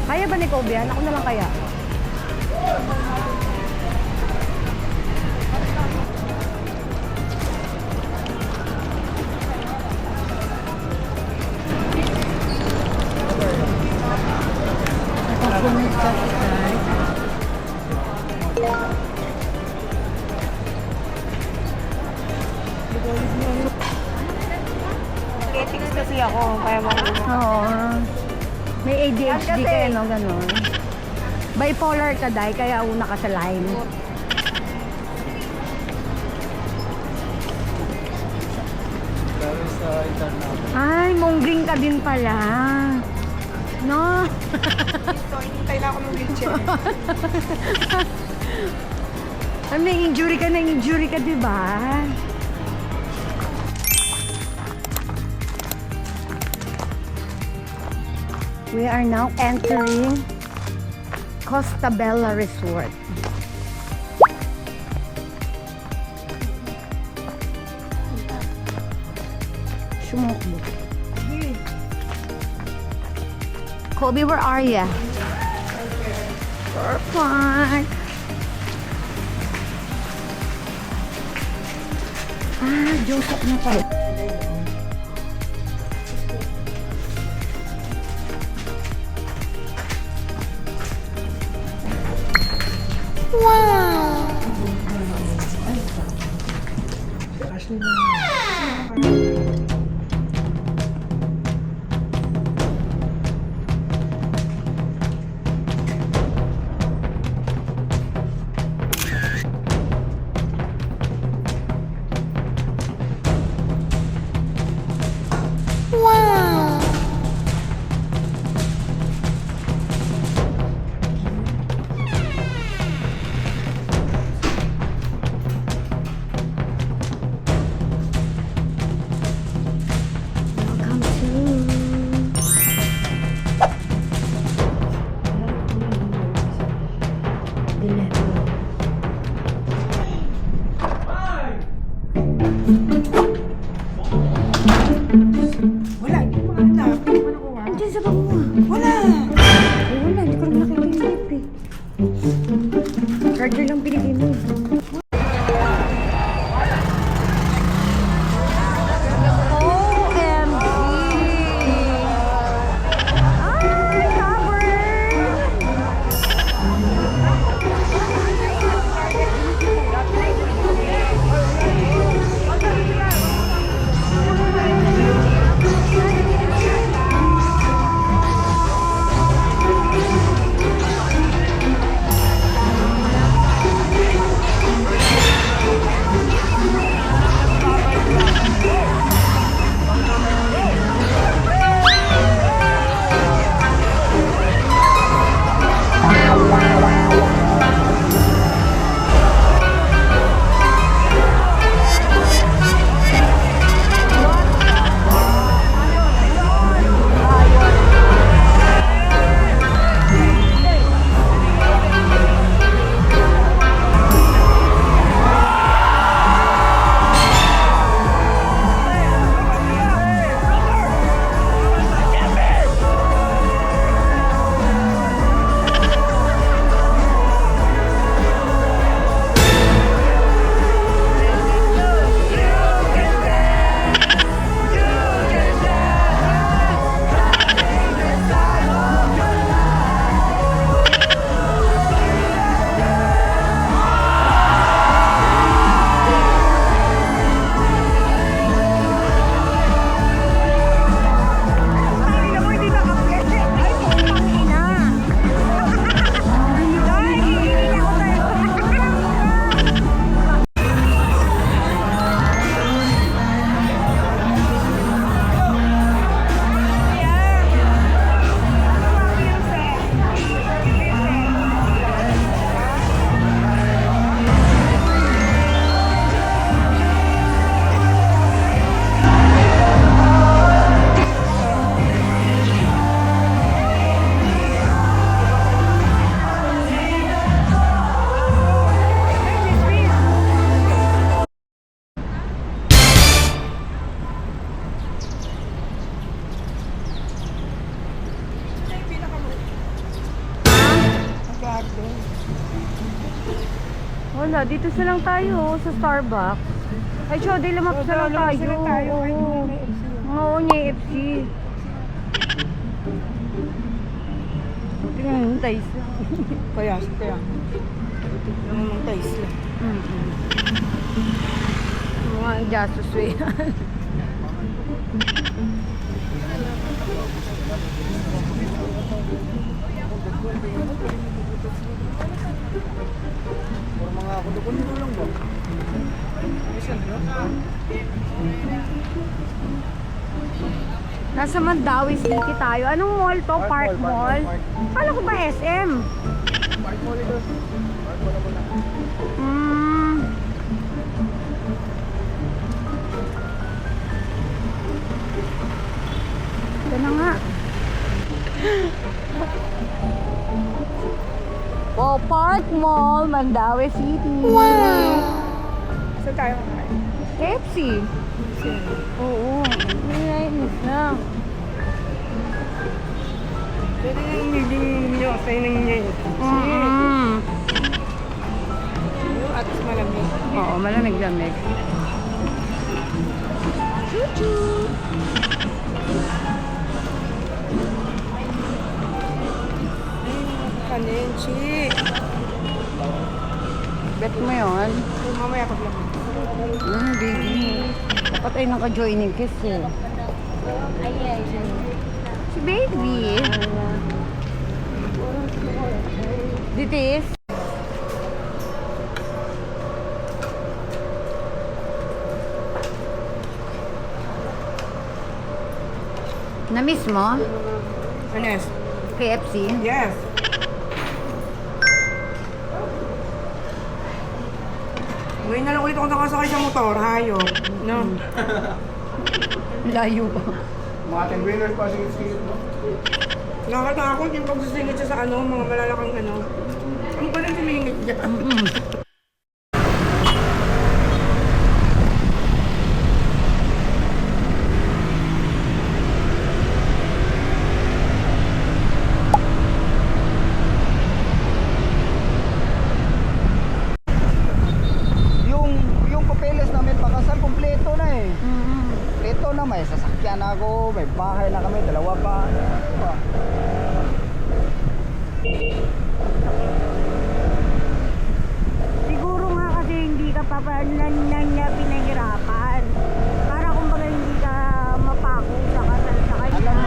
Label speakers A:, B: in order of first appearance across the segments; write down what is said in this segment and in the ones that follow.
A: Kaya ba ni Kobe yan? Ako na lang kaya.
B: Ethics kasi ako, kaya mo.
A: Oo. May ADHD kaya, no? Ganon. Bipolar ka, Day, kaya una ka sa line. Ay, mungging ka din pala. No?
B: So, hinintay na ako ng wheelchair.
A: Ay, na-injury ka, di ba? We are now entering Costa Bella Resort. Sumukbo. Kobe, where are ya? Perfect. Ah, Joseph na pala. Wow!
B: Wala, hindi ko mahanap.
A: Andiyan sa bag mo.
B: Wala!
A: Ay, wala, hindi ko naman nakikilip eh. Charger lang binigay mo. OMG! Ay, cover! Wala, dito na lang tayo sa Starbucks. Ay, Shodi, lumapit na lang tayo.
B: Ay,
A: Oo,
B: may FC.
A: Oo, niya FC. Tingnan yung tais lang.
B: Kaya. Yung mga tais lang.
A: Mga gastos eh.
C: Mga kundo-kundo lang ba?
A: Nasa Mandawi City tayo. Anong mall to? Park Mall? Kala ko ba SM?
C: Park Mall ito. Park Mall muna.
A: Ito na nga. Wow, Park Mall, Mandawi City.
B: Saan tayo kakain?
A: KFC. Oo. Nainis na.
B: Pwede nga hindi nyo sa inang niya yun. Yung atas malamig.
A: Oo, malamig-lamig. Choo-choo!
B: Kanenchi.
A: Bet mo yun?
B: Mamaya paglamig.
A: Baby. Dapat ay naka-joining kiss eh. Si baby. Ditis. Na-miss mo?
B: Anes?
A: KFC?
B: Yes. Ngayon na lang ulit ako nakasakay sa motor. Hayop. No?
A: Layo pa.
C: Mga 10 wheelers pa, sigit-sigit mo.
B: Nakakatakot yung pagsusingit siya sa ano, mga malalakang ano. Ano pa rin sumingit dyan?
C: Yung papeles namin pakasal, kompleto na eh. Kompleto na, may sasakyan ako, may bahay na kami, dalawa pa. Diba?
A: Siguro nga kasi hindi ka pa niya pinahirapan. Para kumbaga hindi ka mapako sa kasal sa kanya.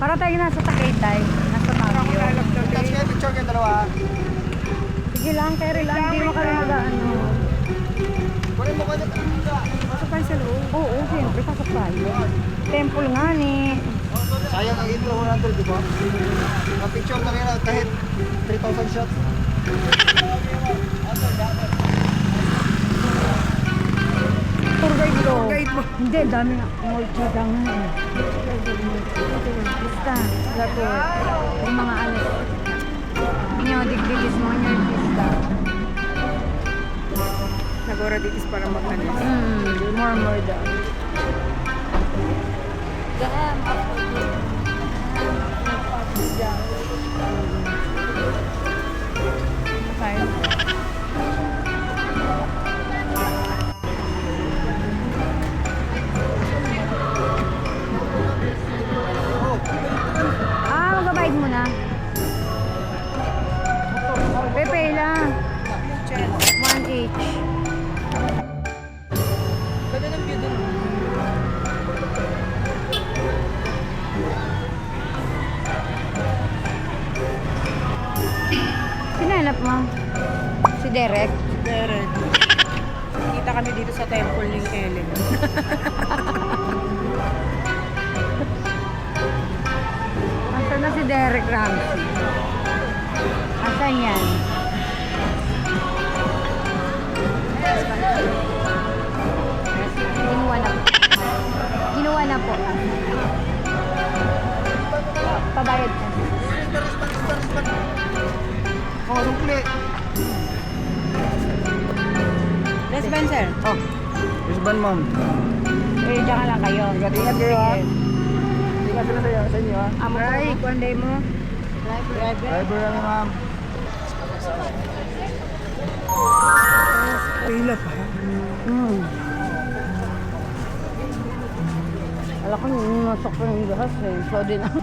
A: Para tayo nasa Tagaytay. Nasa Baguio.
C: Touch kayo, picture kayo dalawa.
A: Sige lang, Kerry lang. Hindi mo kami mag-ano.
C: Kunin mo kanya talaga.
B: Pasok tayo sa loob.
A: Oo, siyempre. Pasok tayo. Temple nga ni.
C: Sayang ang intro 100, di ba? Picture na rin kahit 3,000 shots.
A: Tour guide ko.
B: Guide mo.
A: Hindi, dami na. Multi lang nga eh. Basta, gato. Yung mga ano. Nyo, digdigis mo nyo yung pista.
B: Nagora ditis para makanis.
A: More daw. Damn, fine. Magbabayad mo na. Pepe lang. 1 each.
B: Ganda ng view dun.
A: Sinanap mo? Si Derek?
B: Derek. Kita kami dito sa temple ni Ellen.
A: Asan na si Derek Ramsey? Asan yan? Ginawa na. Ginawa na po. Pabayad ka.
C: Oh, rumple.
A: Yes, ban, sir?
C: Oh, yes ban, ma'am.
A: Eh, dyan ka lang kayo.
C: Ingat kayo ha. Ingat sila sa inyo ha.
A: Ay, kuwanday mo.
C: Driver lang ma'am.
B: Pila pa.
A: Alam ko yung nasok ko yung gas eh. So din ako.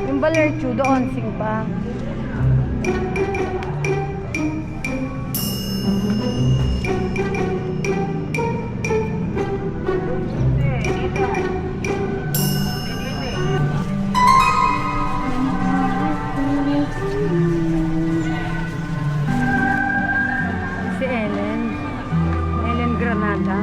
A: Yung Balerchu doon, sing pa. Si Ellen Granada.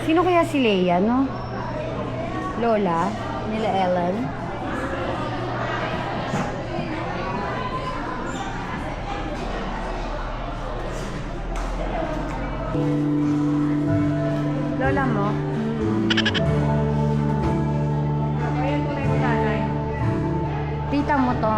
A: Sino kaya si Leia, no? Lola nila Ellen. Lola mo?
B: Ayan po na yung nanay.
A: Tita mo to.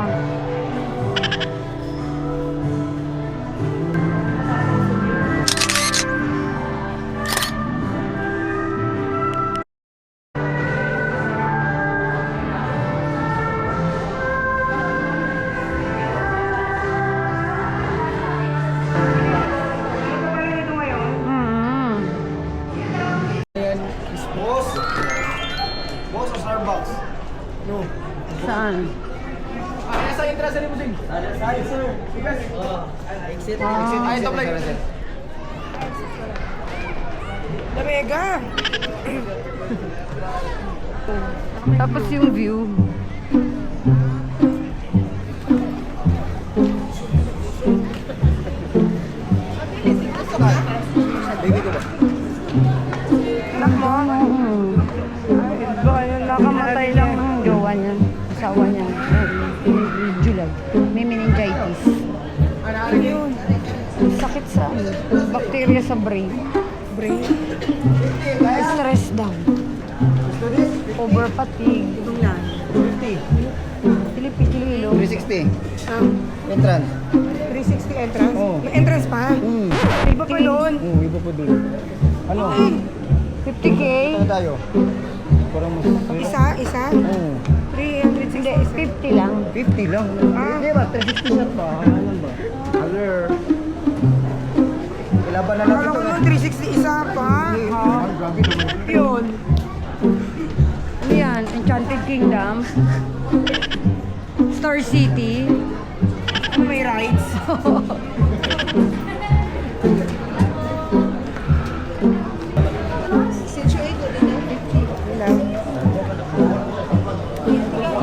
B: Ano pa rin ito ngayon?
C: Ayan, is boss. Boss sa Starbucks. No.
A: Saan?
C: Ayan sa entrance sa limousine. Side sir. Exit. Exit. Ay, top line.
B: Lamega.
A: Tapos yung view.
C: Baby ko ba?
B: Anak mo? Baka yun
A: Nakamatay lang ng jowa niya. Asawa niya. July. May meningitis.
B: Ano yun?
A: Sakit sa bacteria sa brain.
B: Brain?
A: Stress daw. Over fatigue.
B: Ilan?
C: 50.
A: Pilipili-kilo.
C: 360. Entrance.
B: 360 entrance?
C: Oo.
B: May entrance pa? Iba pa doon.
C: Iba po doon. Ano?
A: 50K?
C: Ano tayo? Parang mas...
B: Isa?
C: Oo.
B: 360.
A: Hindi, 50 lang.
C: 50 lang. Hindi ba? 360 shot ba? Ano ba? Alert. Ilaban na lang
B: Akala
C: ito.
B: ko nun 360 isa pa.
C: Ay, grabe naman.
B: Yun.
A: Ano yan? Enchanted Kingdom? Star City?
B: May rides. Ilan?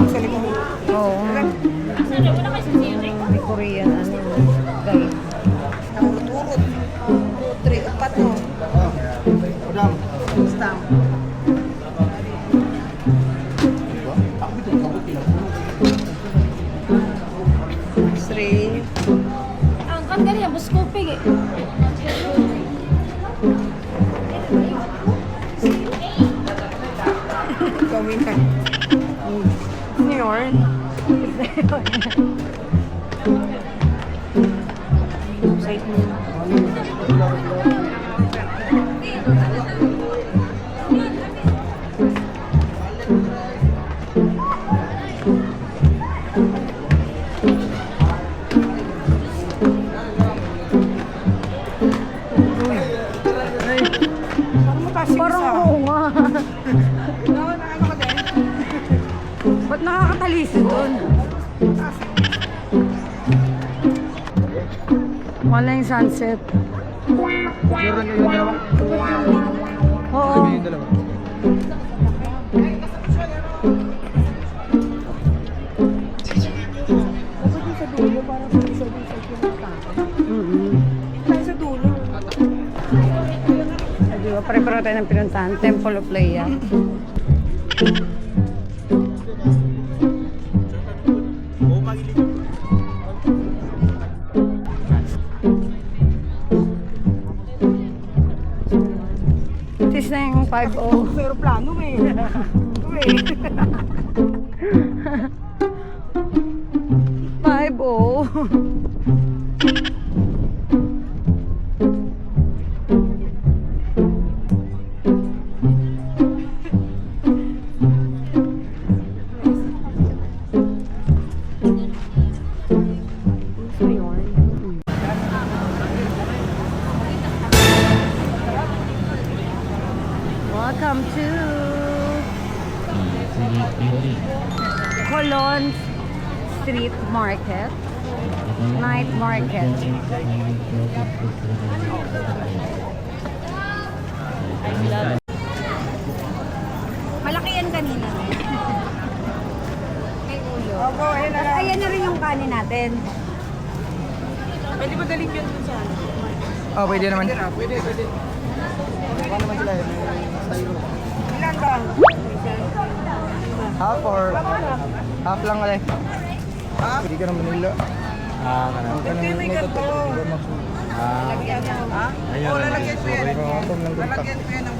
B: Sa likod.
A: Oo. May Korean, ano, guide.
B: Urut-urut. 3, 4 no?
C: Ah, madam.
B: Stamp. Three.
D: Ang kan gani ang buskopig eh.
B: Gawin ka. Ano yun? Side mo. Parang mataas yung
A: Parang
B: isa.
A: oo nga.
B: No, ano ka din?
A: Ba't nakakatalisi doon? Wala yung sunset.
C: Meron yung dalawa.
A: Oo.
C: Yung dalawa.
B: Dapat yung sa dulo, parang sa pinagkakain.
A: Mm-mm.
B: Tayo sa dulo.
A: Di ba, pare-pareho tayo ng pinuntahan. Temple of Leia. Tis na yung 5-0.
B: Pero plano eh. Uy.
A: 5-0. Welcome to Colon Street Market, Night Market. Malaki yan kanina. May ulo.
B: Opo, ayun na lang.
A: Ayan na rin yung kanin natin.
B: Pwede ba dalhin yun dun sa ano?
C: Oh, pwede naman.
B: Pwede.
C: Baka naman sila yun. Styro.
B: Ilan ba?
C: Half or half lang alay. Pwede ka naman nila.
B: Ito yung may ganito.
C: Ayan.
B: Oo, lalagyan ko yan.
C: Kapon lang kontak.
B: Lalagyan ko yan ng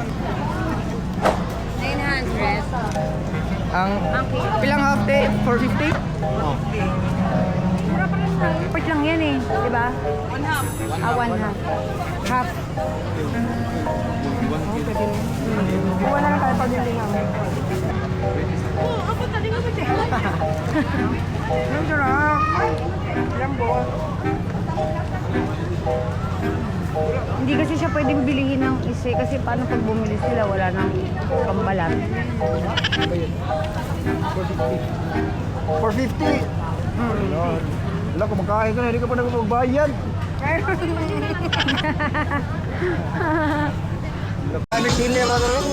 A: 900.
C: Ang ilang half day? 450?
A: Part lang yan eh, di ba?
B: 1 half.
A: One half. Half.
B: Kuha na lang tayo pag-hindi namin. Oo, ako tali nga ba siya? Ang sarap. Ilang buwan.
A: Hindi kasi siya pwedeng bilihin ng isa kasi paano pag bumili sila wala nang pambalat.
C: 450. Ayun. Wala, kumakain ka na, hindi ka pa nagpagbayad. Kami sili ka rin.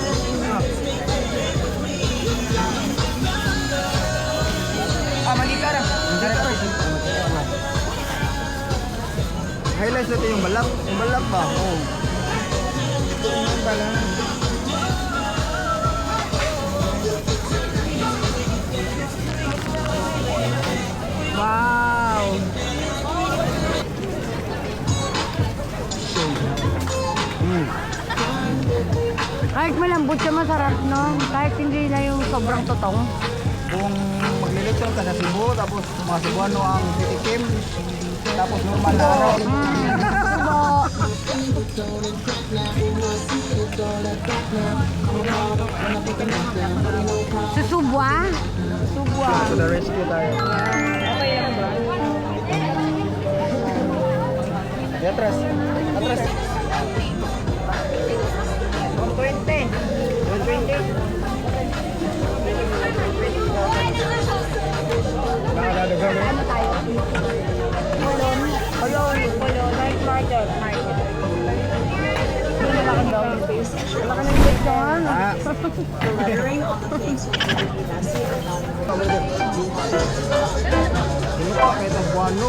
B: Mali ka na.
C: Highlights natin yung balak. Yung balak ba? Oo. Yung balak.
A: Wow! Kahit malambot siya, masarap, no? Kahit hindi na yung sobrang totong.
C: Kung maglilitsyon ka sa Cebu, tapos mga Cebuano ang titikim, tapos normal na araw.
A: Susubwa? Susubwa.
C: To the rescue tayo.
B: Okay lang ba?
C: Di atras. Atras.
B: 120. 120.
C: Nakakadagang.
A: Ano tayo? Kolon. Kolon. Night market. Market. Hindi na lang daw. Wala ka nang question.
C: Ah. Hindi pa kahit ang buwano.